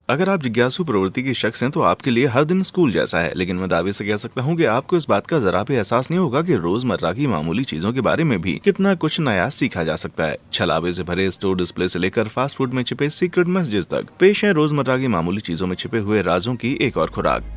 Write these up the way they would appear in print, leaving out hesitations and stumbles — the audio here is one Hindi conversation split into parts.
अगर आप जिज्ञासु प्रवृत्ति के शख्स हैं तो आपके लिए हर दिन स्कूल जैसा है, लेकिन मैं दावे से कह सकता हूँ कि आपको इस बात का जरा भी एहसास नहीं होगा कि रोजमर्रा की मामूली चीजों के बारे में भी कितना कुछ नया सीखा जा सकता है। छलावे से भरे स्टोर डिस्प्ले से लेकर फास्ट फूड में छिपे सीक्रेट मैसेजेस तक पेश है रोजमर्रा की मामूली चीजों में छिपे हुए राजों की एक और खुराक।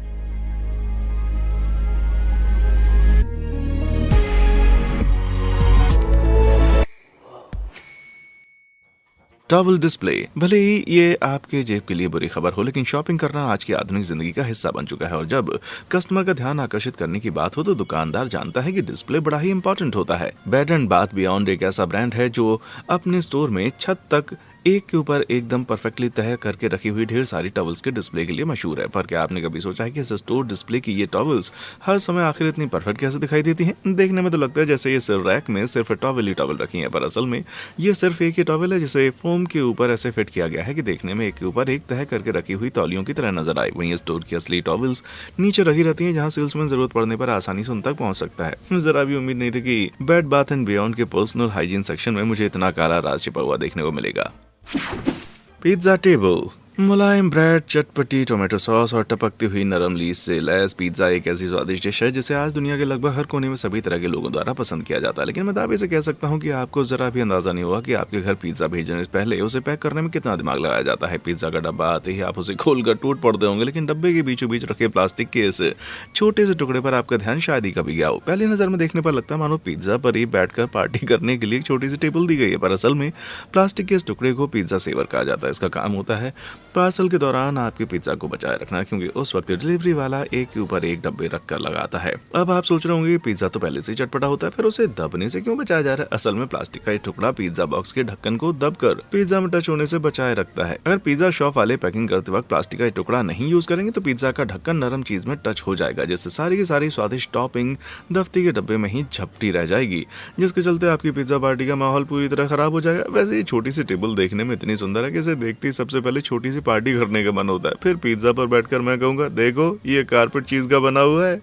Towel display. भले ही ये आपके जेब के लिए बुरी खबर हो, लेकिन शॉपिंग करना आज की आधुनिक जिंदगी का हिस्सा बन चुका है और जब कस्टमर का ध्यान आकर्षित करने की बात हो तो दुकानदार जानता है कि डिस्प्ले बड़ा ही इंपॉर्टेंट होता है। बेड एंड बाथ बियॉन्ड एक ऐसा ब्रांड है जो अपने स्टोर में छत तक एक के ऊपर एकदम परफेक्टली तय करके रखी हुई ढेर सारी टॉवल्स के डिस्प्ले के लिए मशहूर है। पर क्या आपने कभी सोचा है कि इस स्टोर डिस्प्ले की ये टॉवल्स हर समय आखिर इतनी परफेक्ट कैसे दिखाई देती हैं? देखने में तो लगता है जैसे ये सिर्फ रैक में सिर्फ टॉवल ही टॉवल रखी है, पर असल में ये सिर्फ एक ही टॉवल है जिसे फोम के ऊपर ऐसे फिट किया गया है कि देखने में एक के ऊपर एक तय करके रखी हुई तौलियों की तरह नजर आए। वहीं स्टोर की असली टॉवल्स नीचे रखी रहती है, जहां सेल्समैन जरूरत पड़ने पर आसानी से उन तक पहुंच सकता है। जरा भी उम्मीद नहीं थी कि बेड बाथ एंड बियॉन्ड के पर्सनल हाइजीन सेक्शन में मुझे इतना काला राज छिपा हुआ देखने को मिलेगा। Pizza table. मुलायम ब्रेड, चटपटी टोमेटो सॉस और टपकती हुई नरम लीस से लैस पिज्जा एक ऐसी स्वादिष्ट डिश है जिसे आज दुनिया के लगभग हर कोने में सभी तरह के लोगों द्वारा पसंद किया जाता है। लेकिन मैं दावे से कह सकता हूँ कि आपको जरा भी अंदाजा नहीं होगा कि आपके घर पिज्जा भेजने से पहले उसे पैक करने में कितना दिमाग लगाया जाता है। पिज्जा का डब्बा आते ही आप उसे खोलकर टूट पड़ते होंगे, लेकिन डब्बे के बीचों बीच रखे प्लास्टिक के इस छोटे से टुकड़े पर आपका ध्यान शायद ही कभी गया हो। पहली नजर में देखने पर लगता है मानो पिज्जा पर ही बैठकर पार्टी करने के लिए एक छोटी सी टेबल दी गई है, पर असल में प्लास्टिक के इस टुकड़े को पिज्जा सेवर कहा जाता है। इसका काम होता है पार्सल के दौरान आपके पिज्जा को बचाए रखना, क्योंकि उस वक्त डिलीवरी वाला एक के ऊपर एक डब्बे रखकर लगाता है। अब आप सोच रहे होंगे पिज्जा तो पहले से ही चटपटा होता है, फिर उसे दबने से क्यों बचाया जा रहा है? असल में प्लास्टिक का एक टुकड़ा पिज्जा बॉक्स के ढक्कन को दबकर पिज्जा में टच होने से बचाए रखता है। अगर पिज्जा शॉप वाले पैकिंग करते वक्त प्लास्टिक का एक टुकड़ा नहीं यूज करेंगे तो पिज्जा का ढक्कन नरम चीज में टच हो जाएगा, जिससे सारी की सारी स्वादिष्ट टॉपिंग दफ्ती के डब्बे में ही झपटी रह जाएगी, जिसके चलते आपकी पिज्जा पार्टी का माहौल पूरी तरह खराब हो जाएगा। वैसे ये छोटी सी टेबल देखने में इतनी सुंदर है कि इसे देखते ही सबसे पहले छोटी सी पार्टी करने का मन होता है। फिर पिज्जा पर बैठकर मैं कहूंगा देखो ये कारपेट चीज का बना हुआ है।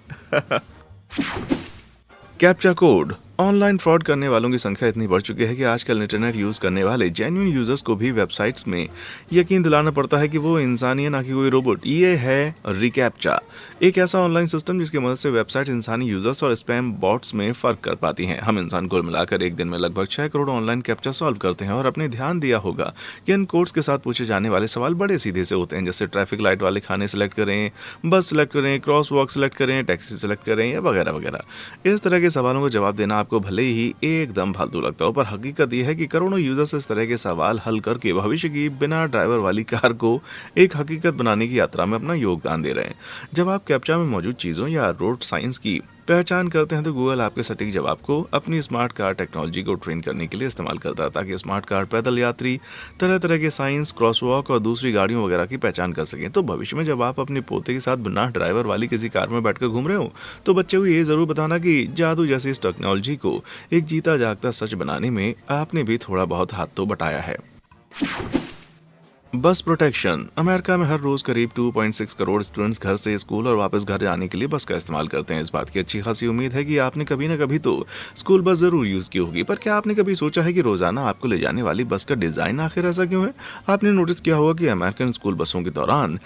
Captcha code. ऑनलाइन फ्रॉड करने वालों की संख्या इतनी बढ़ चुकी है कि आजकल इंटरनेट यूज करने वाले जेन्युइन यूजर्स को भी वेबसाइट्स में यकीन दिलाना पड़ता है कि वो इंसान है ना कि कोई रोबोट। ये है रिकैप्चा, एक ऐसा ऑनलाइन सिस्टम जिसकी मदद से वेबसाइट इंसानी यूजर्स और स्पैम बॉट्स में फर्क कर पाती हैं। हम इंसान को मिलाकर एक दिन में लगभग 6 करोड़ ऑनलाइन कैप्चा सॉल्व करते हैं और आपने ध्यान दिया होगा कि इन कोड्स के साथ पूछे जाने वाले सवाल बड़े सीधे से होते हैं, जैसे ट्रैफिक लाइट वाले खाने सेलेक्ट करें, बस सेलेक्ट करें, क्रॉस वॉक सेलेक्ट करें, टैक्सी सेलेक्ट करें या वगैरह वगैरह। इस तरह के सवालों को जवाब देना आपको भले ही एकदम फालतू लगता हो, पर हकीकत यह है कि करोड़ों यूजर्स इस तरह के सवाल हल करके भविष्य की बिना ड्राइवर वाली कार को एक हकीकत बनाने की यात्रा में अपना योगदान दे रहे हैं। जब आप कैप्चा में मौजूद चीजों या रोड साइंस की पहचान करते हैं तो गूगल आपके सटीक जवाब को अपनी स्मार्ट कार टेक्नोलॉजी को ट्रेन करने के लिए इस्तेमाल करता है, ताकि स्मार्ट कार पैदल यात्री, तरह तरह के साइंस, क्रॉसवॉक और दूसरी गाड़ियों वगैरह की पहचान कर सकें। तो भविष्य में जब आप अपने पोते के साथ बिना ड्राइवर वाली किसी कार में बैठकर घूम रहे हो तो बच्चे को ये जरूर बताना कि जादू जैसी इस टेक्नोलॉजी को एक जीता जागता सच बनाने में आपने भी थोड़ा बहुत हाथ तो बटाया है। बस प्रोटेक्शन। अमेरिका में हर रोज करीब 2.6 करोड़ स्टूडेंट्स घर से स्कूल और वापस घर जाने के लिए बस का इस्तेमाल करते हैं। इस बात की अच्छी खासी उम्मीद है कि आपने कभी न कभी तो स्कूल बस जरूर यूज की होगी, पर क्या आपने कभी सोचा है कि रोजाना आपको ले जाने वाली बस का डिजाइन आखिर ऐसा क्यों है? आपने नोटिस किया होगा कि अमेरिकन स्कूल बसों के दौरान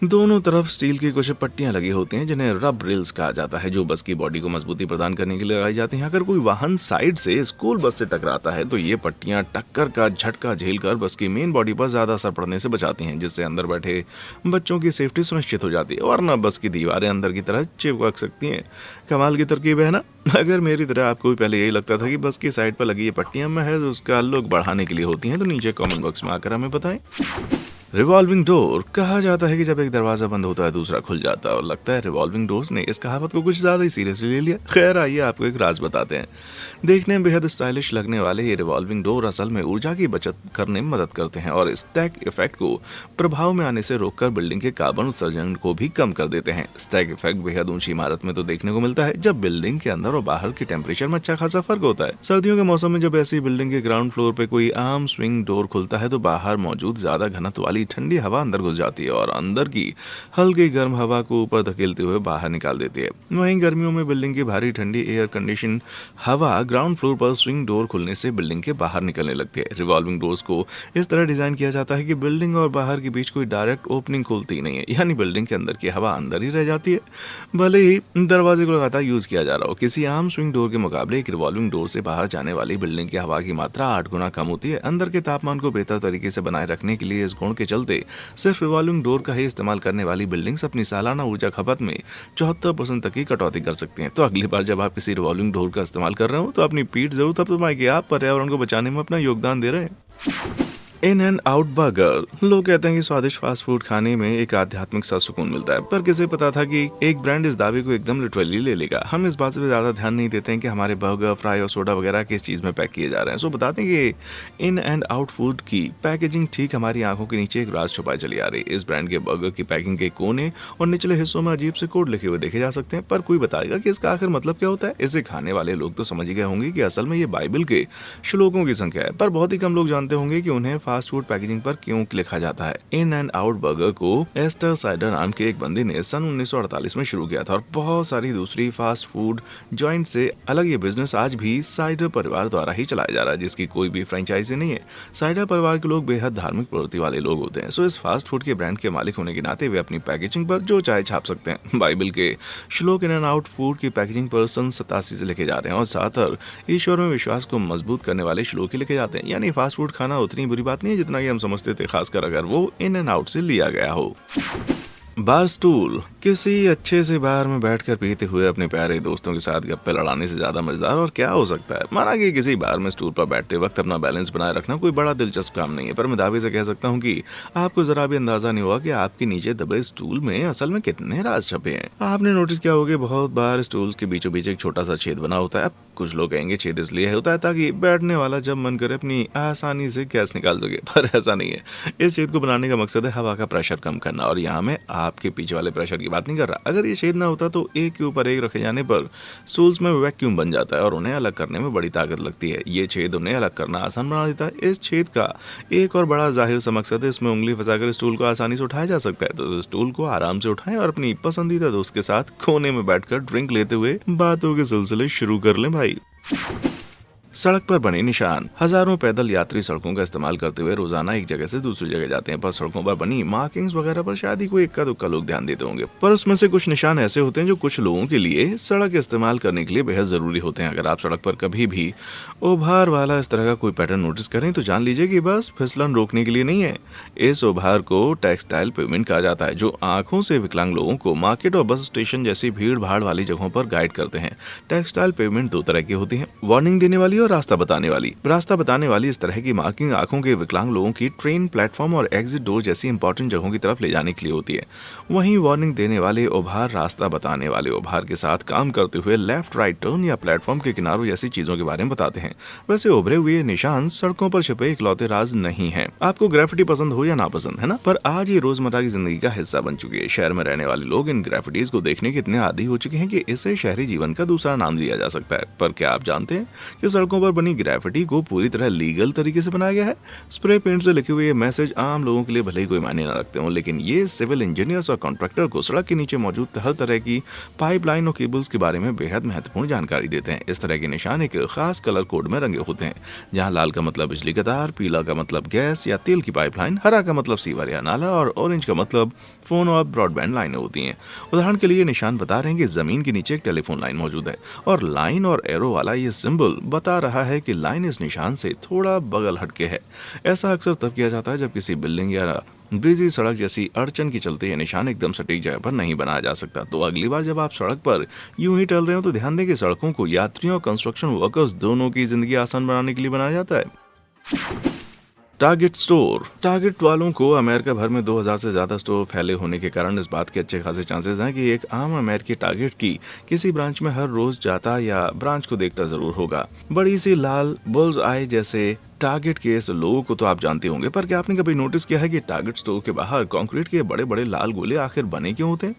दोनों तरफ स्टील की कुछ पट्टियां लगी होती हैं, जिन्हें रब रेल्स कहा जाता है, जो बस की बॉडी को मजबूती प्रदान करने के लिए लगाई जाती हैं। अगर कोई वाहन साइड से स्कूल बस से टकराता है तो ये पट्टियां टक्कर का झटका झेलकर बस की मेन बॉडी पर ज्यादा असर पड़ने से बचाती हैं, जिससे अंदर बैठे बच्चों की सेफ्टी सुनिश्चित हो जाती है, वरना बस की दीवारें अंदर की तरह चिपक सकती हैं। कमाल की तरकीब है ना? अगर मेरी तरह आपको भी पहले यही लगता था कि बस की साइड पर लगी ये पट्टियां महज उसका लुक बढ़ाने के लिए होती हैं, तो नीचे कमेंट बॉक्स में आकर हमें बताएं। Revolving door. कहा जाता है कि जब एक दरवाजा बंद होता है दूसरा खुल जाता है, और लगता है रिवॉल्विंग डोर्स ने इस कहावत को कुछ ज्यादा ही सीरियसली ले लिया। खैर आइए आपको एक राज बताते हैं। देखने में बेहद स्टाइलिश लगने वाले ये रिवॉल्विंग डोर असल में ऊर्जा की बचत करने में मदद करते हैं और स्टैक इफेक्ट को प्रभाव में आने से रोककर बिल्डिंग के कार्बन उत्सर्जन को भी कम कर देते हैं। स्टैक इफेक्ट बेहद ऊंची इमारत में तो देखने को मिलता है, जब बिल्डिंग के अंदर और बाहर के टेम्परेचर में अच्छा खासा फर्क होता है। सर्दियों के मौसम में जब ऐसी बिल्डिंग के ग्राउंड फ्लोर पे कोई आम स्विंग डोर खुलता है तो बाहर मौजूद ज्यादा घनत्व वाली ठंडी हवा अंदर घुस जाती है और अंदर की हल्की गर्म हवा को ऊपर धकेलते हुए बाहर निकाल देती है। वहीं गर्मियों में बिल्डिंग की भारी ठंडी एयर कंडीशन हवा ग्राउंड फ्लोर पर स्विंग डोर खुलने से बिल्डिंग के बाहर निकलने लगती है। रिवॉल्विंग डोर्स को इस तरह डिजाइन किया जाता है कि बिल्डिंग और बाहर के बीच कोई डायरेक्ट ओपनिंग खुलती नहीं है, यानी बिल्डिंग के अंदर की हवा अंदर ही रह जाती है, भले ही दरवाजे को लगातार यूज किया जा रहा हो। किसी आम स्विंग डोर के मुकाबले एक रिवॉल्विंग डोर से बाहर जाने वाली बिल्डिंग की हवा की मात्रा 8 गुना कम होती है। अंदर के तापमान को बेहतर तरीके से बनाए रखने के लिए इस गुण के चलते सिर्फ रिवॉल्विंग डोर का ही इस्तेमाल करने वाली बिल्डिंग्स अपनी सालाना ऊर्जा खपत में 74% तक की कटौती कर सकती हैं। तो अगली बार जब आप किसी रिवॉल्विंग डोर का इस्तेमाल कर रहे हो तो अपनी पीठ जरूर थपथपाएं कि आप पर्यावरण को बचाने में अपना योगदान दे रहे हैं। In and out burger. लोग कहते हैं कि स्वादिष्ट फास्ट फूड खाने में एक आध्यात्मिक सा सुकून मिलता है, पर किसे पता था कि एक ब्रांड इस दावे को एकदम लिटरली ले लेगा। हम इस बात पे ज्यादा ध्यान नहीं देते हैं कि हमारे बर्गर, फ्राई और सोडा वगैरह किस चीज में पैक किए जा रहे हैं। सो बताते हैं कि इन एंड आउट फूड की पैकेजिंग ठीक हमारी आंखों के नीचे एक राज छुपाई चली आ रही है। इस ब्रांड के बर्गर की पैकिंग के कोने और निचले हिस्सों में अजीब से कोड लिखे हुए देखे जा सकते हैं, पर कोई बताएगा कि इसका आखिर मतलब क्या होता है। इसे खाने वाले लोग तो समझ गए होंगे कि असल में ये बाइबल के श्लोकों की संख्या है, पर बहुत ही कम लोग जानते होंगे कि उन्हें फास्ट फूड पैकेजिंग पर क्यों लिखा जाता है। इन एंड आउट बर्गर को एस्टर साइडर नाम के एक बंदी ने सन 1948 में शुरू किया था और बहुत सारी दूसरी फास्ट फूड जॉइंट से अलग ये बिजनेस आज भी साइडर परिवार द्वारा ही चलाया जा रहा है, जिसकी कोई भी फ्रेंचाइजी नहीं है। साइडर परिवार के लोग बेहद धार्मिक प्रवृत्ति वाले लोग होते हैं। सो इस फास्ट फूड के ब्रांड के मालिक होने के नाते वे अपनी पैकेजिंग पर जो चाहे छाप सकते हैं। बाइबल के श्लोक इन एंड आउट फूड की पैकेजिंग पर सन 87 से लिखे जा रहे हैं और साथ ईश्वर में विश्वास को मजबूत करने वाले श्लोक ही लिखे जाते हैं। यानी फास्ट फूड खाना उतनी बुरी बात नहीं है जितना कि हम समझते थे, खासकर अगर वो इन एंड आउट से लिया गया हो। बार स्टूल। किसी अच्छे से बार में बैठकर पीते हुए अपने प्यारे दोस्तों के साथ गप्पे लड़ाने से ज्यादा मजेदार और क्या हो सकता है। माना कि किसी बार में स्टूल पर बैठते वक्त अपना बैलेंस बनाए रखना कोई बड़ा दिलचस्प काम नहीं है, पर मैं दावे से कह सकता हूँ कि आपको जरा भी अंदाजा नहीं हुआ कि आपके नीचे दबे स्टूल में असल में कितने राज छपे हैं। आपने नोटिस किया होगा बहुत बार स्टूल के बीचों बीच एक छोटा सा छेद बना होता है। अब कुछ लोग कहेंगे छेद इसलिए होता है ताकि बैठने वाला जब मन करे अपनी आसानी से गैस निकाल सके, पर ऐसा नहीं है। इस छेद को बनाने का मकसद है हवा का प्रेशर कम करना, और यहाँ मैं आपके पीछे वाले प्रेशर की बात नहीं कर रहा। अगर ये छेद ना होता तो एक के ऊपर एक रखे जाने पर स्टूल्स में वैक्यूम बन जाता है और उन्हें अलग करने में बड़ी ताकत लगती है। ये छेद उन्हें अलग करना आसान बना देता है। इस छेद का एक और बड़ा जाहिर सा मकसद है इसमें उंगली फंसाकर स्टूल को आसानी से उठाया जा सकता है। तो स्टूल को आराम से उठाएं और अपनी पसंदीदा दोस्त के साथ कोने में बैठकर ड्रिंक लेते हुए बातों के सिलसिले शुरू कर लें भाई। सड़क पर बने निशान। हजारों पैदल यात्री सड़कों का इस्तेमाल करते हुए रोजाना एक जगह से दूसरी जगह जाते हैं, पर सड़कों पर बनी मार्किंग्स वगैरह पर शायद ही कोई इक्का दुक्का लोग ध्यान देते होंगे। पर उसमें से कुछ निशान ऐसे होते हैं जो कुछ लोगों के लिए सड़क इस्तेमाल करने के लिए बेहद जरूरी होते हैं। अगर आप सड़क पर कभी भी उभार वाला इस तरह का कोई पैटर्न नोटिस करें तो जान लीजिए कि बस फिसलन रोकने के लिए नहीं है। इस उभार को टेक्सटाइल पेमेंट कहा जाता है, जो आंखों से विकलांग लोगों को मार्केट और बस स्टेशन जैसी भीड़ भाड़ वाली जगहों पर गाइड करते हैं। टेक्सटाइल पेमेंट दो तरह की होती है, वार्निंग देने वाली और रास्ता बताने वाली। रास्ता बताने वाली इस तरह की मार्किंग आंखों के विकलांग लोगों की ट्रेन, प्लेटफॉर्म और एग्जिट डोर जैसी इंपॉर्टेंट जगहों की तरफ ले जाने के लिए होती है। वहीं वार्निंग देने वाले उभार रास्ता बताने वाले उभार के साथ काम करते हुए लेफ्ट राइट टर्न या प्लेटफॉर्म के किनारों जैसी चीजों के बारे में बताते हैं। वैसे उभरे हुए निशान सड़कों पर छिपे इकलौते राज नहीं है। आपको ग्राफिटी पसंद हो या ना पसंद, है ना, पर आज ये रोजमर्रा की जिंदगी का हिस्सा बन चुकी है। शहर में रहने वाले लोग इन ग्राफिटीज को देखने के इतने आदी हो चुके हैं कि इसे शहरी जीवन का दूसरा नाम दिया जा सकता है। पर क्या आप जानते हैं कि सड़कों पर बनी ग्राफिटी को पूरी तरह लीगल तरीके से बनाया गया है? स्प्रे पेंट से लिखे हुए मैसेज आम लोगों के लिए भले ही कोई मायने न रखते हो, लेकिन ये सिविल इंजीनियर्स और कॉन्ट्रैक्टर को सड़क के नीचे मौजूद हर तरह की पाइपलाइन और केबल्स के बारे में बेहद महत्वपूर्ण जानकारी देते हैं। इस तरह के निशान एक खास कलर कोड में रंगे होते हैं, जहां लाल का मतलब बिजली का तार, पीला का मतलब गैस या तेल की पाइपलाइन, हरा का मतलब सीवर या नाला और ऑरेंज का मतलब फोन और ब्रॉडबैंड लाइनें होती हैं। उदाहरण के लिए निशान बता रहे हैं कि जमीन के नीचे एक टेलीफोन लाइन मौजूद है और लाइन और एरो वाला ये सिंबल बता रहा है कि लाइन इस निशान से थोड़ा बगल हटके है। ऐसा अक्सर तब किया जाता है जब किसी बिल्डिंग या ब्रिजी सड़क जैसी अड़चन के चलते ये निशान एकदम सटीक जगह पर नहीं बनाया जा सकता। तो अगली बार जब आप सड़क पर यूं ही टहल रहे हो तो ध्यान दें कि सड़कों को यात्रियों और कंस्ट्रक्शन वर्कर्स दोनों की जिंदगी आसान बनाने के लिए बनाया जाता है। Target store. टारगेट वालों को अमेरिका भर में 2000 से ज्यादा स्टोर फैले होने के कारण इस बात के अच्छे खासे चांसेस हैं कि एक आम अमेरिकी टारगेट की किसी ब्रांच में हर रोज जाता या ब्रांच को देखता जरूर होगा। बड़ी सी लाल बुल्स आई जैसे टारगेट केस लोगों को तो आप जानते होंगे, पर क्या आपने कभी नोटिस किया है कि टारगेट स्टोर के बाहर कंक्रीट के बड़े बड़े लाल गोले आखिर बने क्यों होते हैं?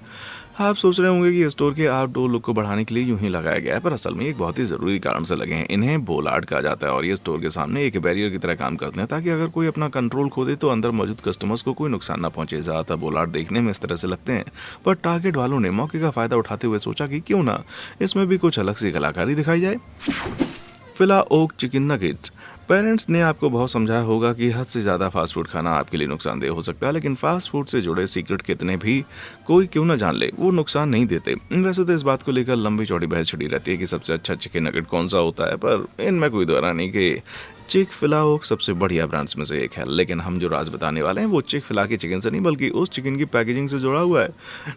आप सोच रहे होंगे कि स्टोर के आउटडोर लुक को बढ़ाने के लिए यूं ही लगाया गया है, पर असल में एक बहुत ही जरूरी कारण से लगे हैं। इन्हें बोलार्ड कहा जाता है और ये स्टोर के सामने एक बैरियर की तरह काम करते हैं, ताकि अगर कोई अपना कंट्रोल खो दे तो अंदर मौजूद कस्टमर्स को कोई नुकसान ना पहुंचे। ज्यादातर बोलार्ड देखने में इस तरह से लगते हैं, पर टारगेट वालों ने मौके का फायदा उठाते हुए सोचा कि क्यों ना इसमें भी कुछ अलग सी कलाकारी दिखाई जाए। फिला ओक चिकन नगेट। पेरेंट्स ने आपको बहुत समझाया होगा कि हद से ज़्यादा फास्ट फूड खाना आपके लिए नुकसानदेह हो सकता है, लेकिन फास्ट फूड से जुड़े सीक्रेट कितने भी कोई क्यों ना जान ले, वो नुकसान नहीं देते। वैसे तो इस बात को लेकर लंबी चौड़ी बहस छिड़ी रहती है कि सबसे अच्छा चिकन नगेट कौन सा होता है, पर इनमें कोई दोहरा नहीं कि चिक फिला ओक सबसे बढ़िया ब्रांड्स में से एक है। लेकिन हम जो राज बताने वाले हैं वो चिक फिला के चिकन से नहीं, बल्कि उस चिकन की पैकेजिंग से जुड़ा हुआ है।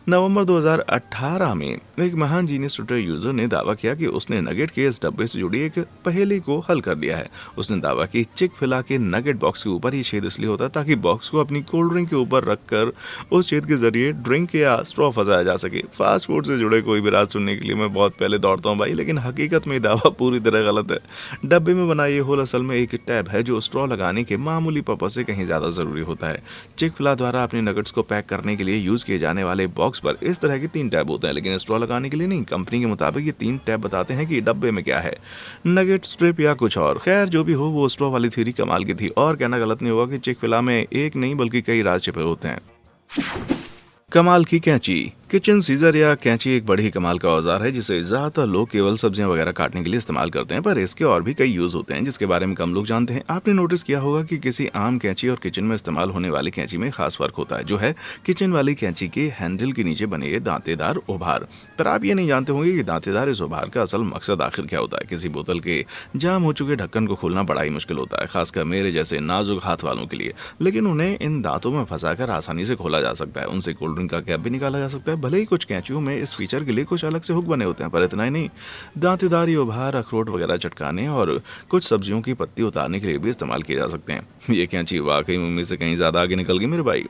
नवंबर 2018 में एक महान जीनियस ट्विटर यूजर ने दावा किया कि उसने नगेट के इस डब्बे से जुड़ी एक पहेली को हल कर दिया है। उसने दावा कि चिक फिला के नगेट बॉक्स के ऊपर ही छेद इसलिए होता है ताकि बॉक्स को अपनी कोल्ड ड्रिंक के ऊपर रखकर उस छेद के जरिए ड्रिंक या स्ट्रॉ फंसाया जा सके। फास्ट फूड से जुड़े कोई भी राज सुनने के लिए मैं बहुत पहले दौड़ता हूँ भाई, लेकिन हकीकत में दावा पूरी तरह गलत है। डब्बे में बना ये होल असल में एक टैब है जो स्ट्रॉ लगाने के मामूली पर्पज से कहीं ज्यादा जरूरी होता है। चिक फिला द्वारा अपने नगेट्स को पैक करने के लिए यूज किए जाने वाले बॉक्स पर इस तरह के 3 टैब होते हैं, लेकिन स्ट्रॉ लगाने के लिए नहीं। कंपनी के मुताबिक ये 3 टैब बताते हैं कि डब्बे में क्या है, नगेट, स्ट्रिप या कुछ और। खैर जो भी हो, वो स्ट्रॉ वाली थ्योरी कमाल की थी और कहना गलत नहीं होगा कि चिक फिला में एक नहीं बल्कि कई राज छिपे होते हैं। कमाल की कैंची। किचन सीजर या कैंची एक बड़ी ही कमाल का औजार है जिसे ज्यादातर लोग केवल सब्जियां वगैरह काटने के लिए इस्तेमाल करते हैं, पर इसके और भी कई यूज होते हैं जिसके बारे में कम लोग जानते हैं। आपने नोटिस किया होगा कि किसी आम कैंची और किचन में इस्तेमाल होने वाली कैंची में खास फर्क होता है, जो है किचन वाली कैंची के हैंडल के नीचे बने ये दांतेदार उभार। पर आप ये नहीं जानते होंगे कि दांतेदार इस उभार का असल मकसद आखिर क्या होता है। किसी बोतल के जाम हो चुके ढक्कन को खोलना बड़ा ही मुश्किल होता है, खासकर मेरे जैसे नाजुक हाथ वालों के लिए, लेकिन उन्हें इन दांतों में फंसाकर आसानी से खोला जा सकता है। उनसे कोल्ड ड्रिंक का कैप भी निकाला जा सकता है। भले ही कुछ कैंचियों में इस फीचर के लिए कुछ अलग से हुक बने होते हैं, पर इतना ही नहीं, दांतेदार ये उभार अखरोट वगैरह चटकाने और कुछ सब्जियों की पत्ती उतारने के लिए भी इस्तेमाल किए जा सकते हैं। ये कैंची वाकई मम्मी से कहीं ज्यादा आगे निकल गई मेरे भाई।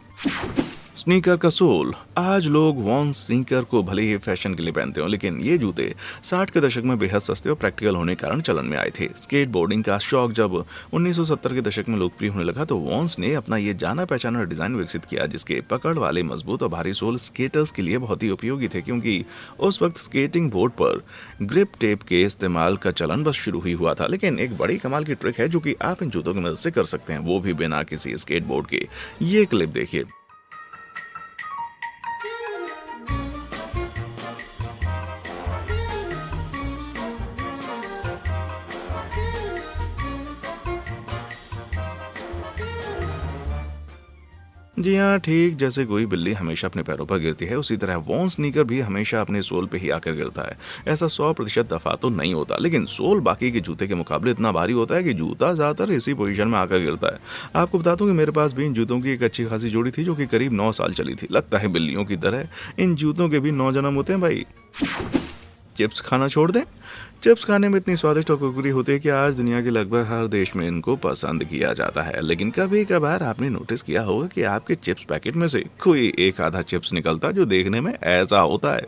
स्नीकर का सोल। आज लोग वॉन स्नीकर को भले ही फैशन के लिए पहनते हो, लेकिन ये जूते 60 के दशक में बेहद सस्ते और प्रैक्टिकल होने के कारण चलन में आए थे। स्केट बोर्डिंग का शौक जब 1970 के दशक में लोकप्रिय होने लगा तो वॉन्स ने अपना ये जाना पहचाना डिजाइन विकसित किया, जिसके पकड़ वाले मजबूत और भारी सोल स्केटर्स के लिए बहुत ही उपयोगी थे, क्योंकि उस वक्त स्केटिंग बोर्ड पर ग्रिप टेप के इस्तेमाल का चलन बस शुरू ही हुआ था। लेकिन एक बड़ी कमाल की ट्रिक है जो कि आप इन जूतों की मदद से कर सकते हैं, वो भी बिना किसी स्केट बोर्ड के। ये क्लिप देखिए। जी हाँ, ठीक जैसे कोई बिल्ली हमेशा अपने पैरों पर गिरती है, उसी तरह वॉन स्नीकर भी हमेशा अपने सोल पे ही आकर गिरता है। ऐसा 100% दफा तो नहीं होता, लेकिन सोल बाकी के जूते के मुकाबले इतना भारी होता है कि जूता ज्यादातर इसी पोजीशन में आकर गिरता है। आपको बता दूं कि मेरे पास भी इन जूतों की एक अच्छी खासी जोड़ी थी जो कि करीब 9 साल चली थी। लगता है बिल्लियों की तरह इन जूतों के भी 9 जन्म होते हैं भाई। चिप्स खाना छोड़ दें। चिप्स खाने में इतनी स्वादिष्ट और कुरकुरी होती है कि आज दुनिया के लगभग हर देश में इनको पसंद किया जाता है। लेकिन कभी कभार आपने नोटिस किया होगा कि आपके चिप्स पैकेट में से कोई एक आधा चिप्स निकलता जो देखने में ऐसा होता है।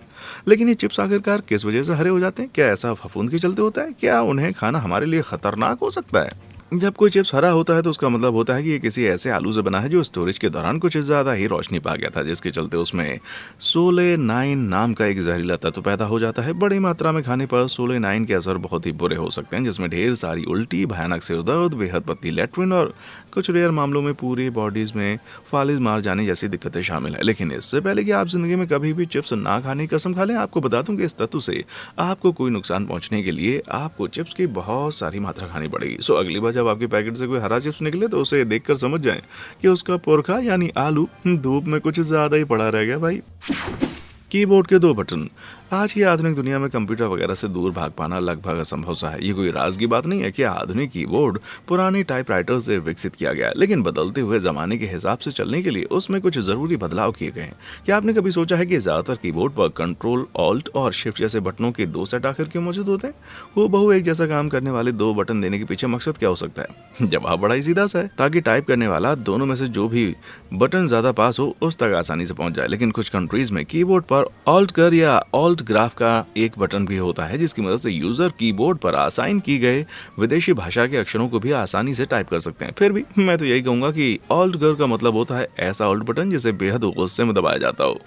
लेकिन ये चिप्स आखिरकार किस वजह से हरे हो जाते हैं? क्या ऐसा फफूंद के चलते होता है? क्या उन्हें खाना हमारे लिए खतरनाक हो सकता है? जब कोई चिप्स हरा होता है तो उसका मतलब होता है कि ये किसी ऐसे आलू से बना है जो स्टोरेज के दौरान कुछ ज्यादा ही रोशनी पा गया था, जिसके चलते उसमें सोलेनाइन नाम का एक जहरीला तत्व पैदा हो जाता है। बड़ी मात्रा में खाने पर सोलेनाइन के असर बहुत ही बुरे हो सकते हैं, जिसमें ढेर सारी उल्टी, भयानक सिर दर्द, बेहद पतली लैट्रिन और कुछ रेयर मामलों में पूरी बॉडीज में फालिज मार जाने जैसी दिक्कतें शामिल है। लेकिन इससे पहले कि आप जिंदगी में कभी भी चिप्स ना खाने की कसम खा लें, आपको बता दूं कि इस तत्व से आपको कोई नुकसान पहुंचने के लिए आपको चिप्स की बहुत सारी मात्रा खानी पड़ेगी। सो अगली बार जब आपके पैकेट से कोई हरा चिप्स निकले तो उसे देखकर समझ जाएं कि उसका पुरखा यानी आलू धूप में कुछ ज्यादा ही पड़ा रह गया भाई। कीबोर्ड के 2 बटन। आज की आधुनिक दुनिया में कंप्यूटर वगैरह से दूर भाग पाना लगभग असंभव सा है। ये कोई राज की बात नहीं है कि आधुनिक कीबोर्ड पुराने टाइपराइटर से विकसित किया गया है, लेकिन बदलते हुए जमाने के हिसाब से चलने के लिए उसमें कुछ जरूरी बदलाव किए गए हैं। क्या आपने कभी सोचा है कि ज्यादातर कीबोर्ड पर कंट्रोल, ऑल्ट और शिफ्ट जैसे बटनों के 2 सेट आखिर क्यों मौजूद होते हैं? वो बहु एक जैसा काम करने वाले 2 बटन देने के पीछे मकसद क्या हो सकता है? जवाब बड़ा ही सीधा सा है, ताकि टाइप करने वाला दोनों में से जो भी बटन ज्यादा पास हो उस तक आसानी से पहुंच जाए। लेकिन कुछ कंट्रीज में कीबोर्ड पर और ऑल्ट कर या ऑल्ट ग्राफ का एक बटन भी होता है जिसकी मदद से यूजर कीबोर्ड पर असाइन की गए विदेशी भाषा के अक्षरों को भी आसानी से टाइप कर सकते हैं। फिर भी मैं तो यही कहूंगा कि ऑल्ट कर का मतलब होता है ऐसा ऑल्ट बटन जिसे बेहद गुस्से में दबाया जाता हो।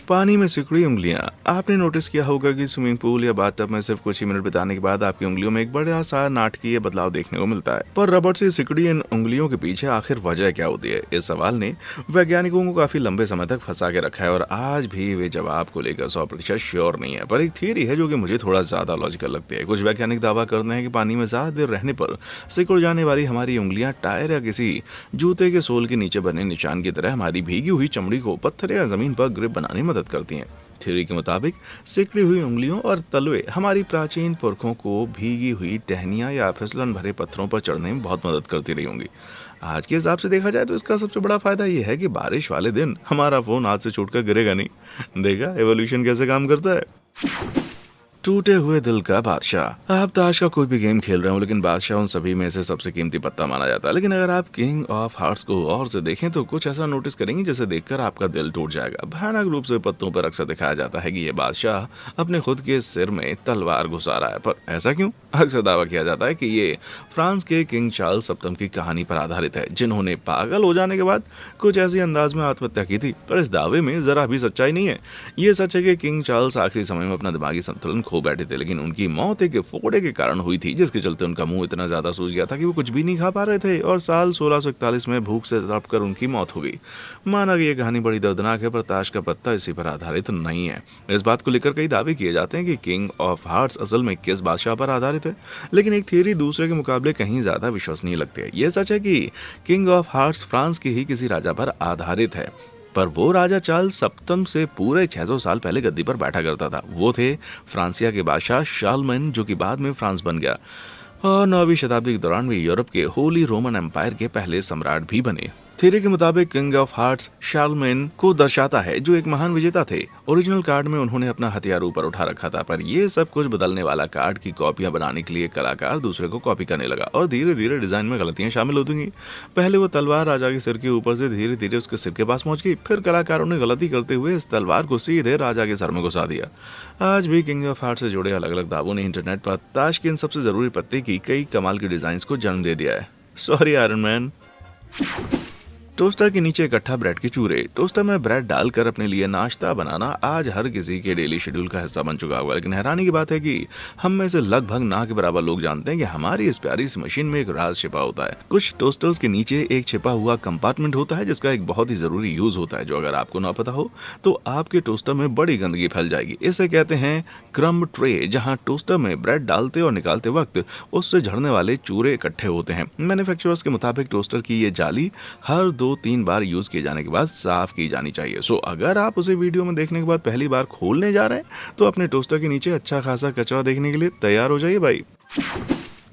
पानी में सिकुड़ी उंगलियां। आपने नोटिस किया होगा कि स्विमिंग पूल या बाथटब में सिर्फ कुछ ही मिनट बिताने के बाद आपकी उंगलियों में एक बड़ा सा नाटकीय बदलाव देखने को मिलता है। पर रबड़ से सिकुड़ी इन उंगलियों के पीछे आखिर वजह क्या होती है? इस सवाल ने वैज्ञानिकों को काफी लंबे समय तक फंसा के रखा है और आज भी वे जवाब को लेकर 100% श्योर नहीं है। पर एक थियरी है जो कि मुझे थोड़ा ज्यादा लॉजिकल लगती है। कुछ वैज्ञानिक दावा करते हैं कि पानी में ज्यादा देर रहने पर सिकुड़ जाने वाली हमारी उंगलियां टायर या किसी जूते के सोल के नीचे बने निशान की तरह हमारी भीगी हुई चमड़ी को पत्थर या जमीन पर ग्रिप बनाने में मदद करती हैं। थ्योरी के मुताबिक सिकुड़ी हुई उंगलियों और तलवे हमारी प्राचीन पुरखों को भीगी हुई टहनियां या फिसलन भरे पत्थरों पर चढ़ने में बहुत मदद करती रही होंगी। आज के हिसाब से देखा जाए तो इसका सबसे बड़ा फायदा यह है कि बारिश वाले दिन हमारा फोन हाथ से छूटकर गिरेगा नहीं। देखा एवोल्यूशन कैसे काम करता है। टूटे हुए दिल का बादशाह। आप ताश का कोई भी गेम खेल रहे हो लेकिन बादशाह उन सभी में से सबसे कीमती पत्ता माना जाता है। लेकिन अगर आप किंग ऑफ हार्ट्स को और से देखें तो कुछ ऐसा नोटिस करेंगे जिसे देखकर आपका दिल टूट जाएगा। भयानक रूप से पत्तों पर अक्सर दिखाया जाता है कि ये बादशाह अपने खुद के सिर में तलवार घुसा रहा है। पर ऐसा क्यों? अक्सर दावा किया जाता है कि ये फ्रांस के किंग चार्ल्स सप्तम की कहानी पर आधारित है जिन्होंने पागल हो जाने के बाद कुछ ऐसी अंदाज में आत्महत्या की थी। पर इस दावे में जरा भी सच्चाई नहीं है। ये सच है कि किंग चार्ल्स आखिरी समय में अपना दिमागी संतुलन खो बैठे थे, लेकिन उनकी मौत एक फोड़े के कारण हुई थी जिसके चलते उनका मुंह इतना ज्यादा सूज गया था कि वो कुछ भी नहीं खा पा रहे थे और साल 1641 में भूख से तड़पकर उनकी मौत हो गई। माना कि यह कहानी बड़ी दर्दनाक है पर ताश का पत्ता इसी पर आधारित नहीं है। इस बात को लेकर कई दावे किए जाते हैं कि किंग ऑफ हार्ट्स असल में किस बादशाह पर आधारित है, लेकिन एक थियरी दूसरे के मुकाबले कहीं ज्यादा विश्वसनीय लगती है। यह सच है कि किंग ऑफ हार्ट्स फ्रांस के ही किसी राजा पर आधारित है, पर वो राजा चार्ल्स सप्तम से पूरे 600 साल पहले गद्दी पर बैठा करता था। वो थे फ्रांसिया के बादशाह शार्लमेन जो कि बाद में फ्रांस बन गया और 9वीं शताब्दी के दौरान वे यूरोप के होली रोमन एम्पायर के पहले सम्राट भी बने। थ्योरी के मुताबिक किंग ऑफ हार्ट्स शार्लमेन को दर्शाता है जो एक महान विजेता थे। ओरिजिनल कार्ड में उन्होंने अपना हथियार ऊपर उठा रखा था, पर ये सब कुछ बदलने वाला कार्ड की कॉपियां बनाने के लिए कलाकार दूसरे को कॉपी करने लगा और धीरे धीरे डिजाइन में गलतियां शामिल होती गई। पहले वो तलवार राजा के सिर के ऊपर से धीरे धीरे उसके सिर के पास पहुंच गई, फिर कलाकारों ने गलती करते हुए इस तलवार को सीधे राजा के सर में घुसा दिया। आज भी किंग ऑफ हार्ट्स से जुड़े अलग अलग दावों ने इंटरनेट पर ताश के इन सबसे जरूरी पत्ते की कई कमाल की डिजाइन को जन्म दे दिया है। Sorry iron man. टोस्टर के नीचे इकट्ठा ब्रेड के चूरे। टोस्टर में ब्रेड डालकर अपने लिए नाश्ता बनाना आज हर किसी के डेली शेड्यूल का हिस्सा बन चुका होगा, लेकिन हैरानी की बात है कि हम में से लगभग ना के बराबर लोग जानते हैं कि हमारी इस प्यारी सी मशीन में एक राज छिपा होता है। कुछ टोस्टर्स के नीचे एक छिपा हुआ कंपार्टमेंट होता है जिसका एक बहुत ही जरूरी यूज होता है, जो अगर आपको ना पता हो तो आपके टोस्टर में बड़ी गंदगी फैल जाएगी। इसे कहते हैं क्रम्ब ट्रे, जहां टोस्टर में ब्रेड डालते और निकालते वक्त उससे झड़ने वाले चूरे इकट्ठे होते हैं। मैन्युफैक्चरर्स के मुताबिक टोस्टर की ये जाली हर 2-3 बार यूज किए जाने के बाद साफ की जानी चाहिए। सो अगर आप उसे वीडियो में देखने के बाद पहली बार खोलने जा रहे हैं तो अपने टोस्टर के नीचे अच्छा खासा कचरा देखने के लिए तैयार हो जाइए भाई।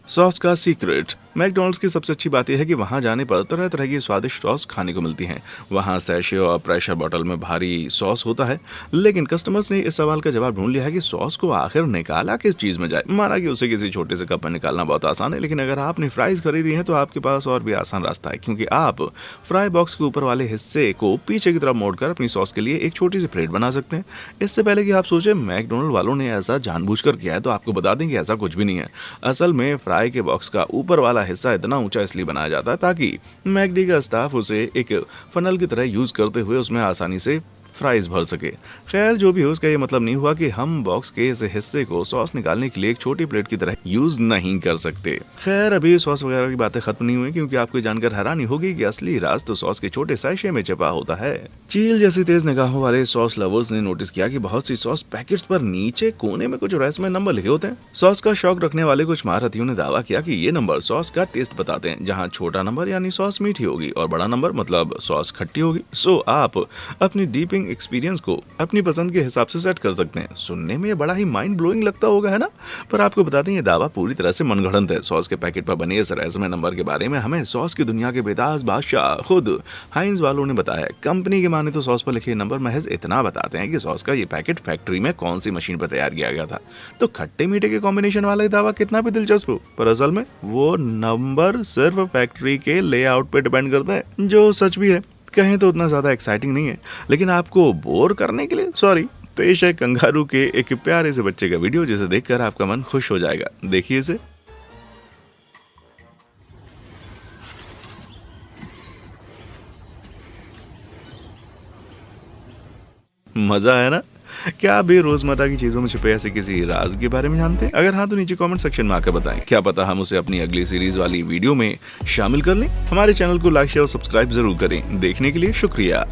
सॉस का सीक्रेट। मैकडॉनल्ड्स की सबसे अच्छी बात यह है कि वहां जाने पर तरह तरह की स्वादिष्ट सॉस खाने को मिलती हैं। वहां सैशे और प्रेशर बॉटल में भारी सॉस होता है, लेकिन कस्टमर्स ने इस सवाल का जवाब ढूंढ लिया है कि सॉस को आखिर निकाला किस चीज में जाए। माना कि उसे किसी छोटे से कप में निकालना बहुत आसान है, लेकिन अगर आपने फ्राइज खरीदी है तो आपके पास और भी आसान रास्ता है, क्योंकि आप फ्राई बॉक्स के ऊपर वाले हिस्से को पीछे की तरफ मोड़कर अपनी सॉस के लिए एक छोटी सी प्लेट बना सकते हैं। इससे पहले कि आप सोचे मैकडॉनल्ड वालों ने ऐसा जानबूझकर किया है, तो आपको बता दें कि ऐसा कुछ भी नहीं है। असल में फ्राई के बॉक्स का ऊपर वाला हिस्सा इतना ऊंचा इसलिए बनाया जाता है ताकि मैकडी का स्टाफ उसे एक फनल की तरह यूज करते हुए उसमें आसानी से फ्राइज भर सके। खैर जो भी हो, उसका ये मतलब नहीं हुआ कि हम बॉक्स के इस हिस्से को सॉस निकालने के लिए एक छोटी प्लेट की तरह यूज नहीं कर सकते। खैर अभी सॉस वगैरह की बातें खत्म नहीं हुई, क्योंकि आपको जानकर हैरानी होगी कि असली राज तो सॉस के छोटे सैशे में छिपा होता है। चील जैसी तेज निगाहों वाले सॉस लवर्स ने नोटिस किया कि बहुत सी सॉस पैकेट्स पर नीचे कोने में कुछ रेसमें नंबर लिखे होते हैं। सॉस का शौक रखने वाले कुछ महारथियों ने दावा किया कि ये नंबर सॉस का टेस्ट बताते हैं, जहाँ छोटा नंबर यानी सॉस मीठी होगी और बड़ा नंबर मतलब सॉस खट्टी होगी। सो आप अपनी डीपिंग एक्सपीरियंस को अपनी पसंद के हिसाब से सेट कर सकते हैं। सुनने में बड़ा ही माइंड ब्लोइंग लगता होगा, है ना? पर आपको बता दें ये दावा पूरी तरह से मनगढ़ंत है। सॉस के पैकेट पर बने इस रेज़्मे नंबर के बारे में हमें सॉस की दुनिया के बेताज बादशाह खुद हाइंज वालों ने बताया। कंपनी के माने तो सॉस पर लिखे नंबर महज इतना बताते हैं कि सॉस का ये पैकेट फैक्ट्री में कौन सी मशीन पर तैयार किया गया था। तो खट्टे मीठे के कॉम्बिनेशन वाला दावा कितना भी दिलचस्प हो, पर असल में वो नंबर सिर्फ फैक्ट्री के लेआउट पे डिपेंड करता है, जो सच भी है। कहें तो उतना ज्यादा एक्साइटिंग नहीं है, लेकिन आपको बोर करने के लिए पेश है कंगारू के एक प्यारे से बच्चे का वीडियो, जिसे देखकर आपका मन खुश हो जाएगा। देखिए इसे। मजा आया ना? क्या आप भी रोजमर्रा की चीजों में छुपे ऐसे किसी राज के बारे में जानते हैं? अगर हाँ तो नीचे कमेंट सेक्शन में आकर बताएं। क्या पता हम उसे अपनी अगली सीरीज वाली वीडियो में शामिल कर लें। हमारे चैनल को लाइक शेयर और सब्सक्राइब जरूर करें। देखने के लिए शुक्रिया।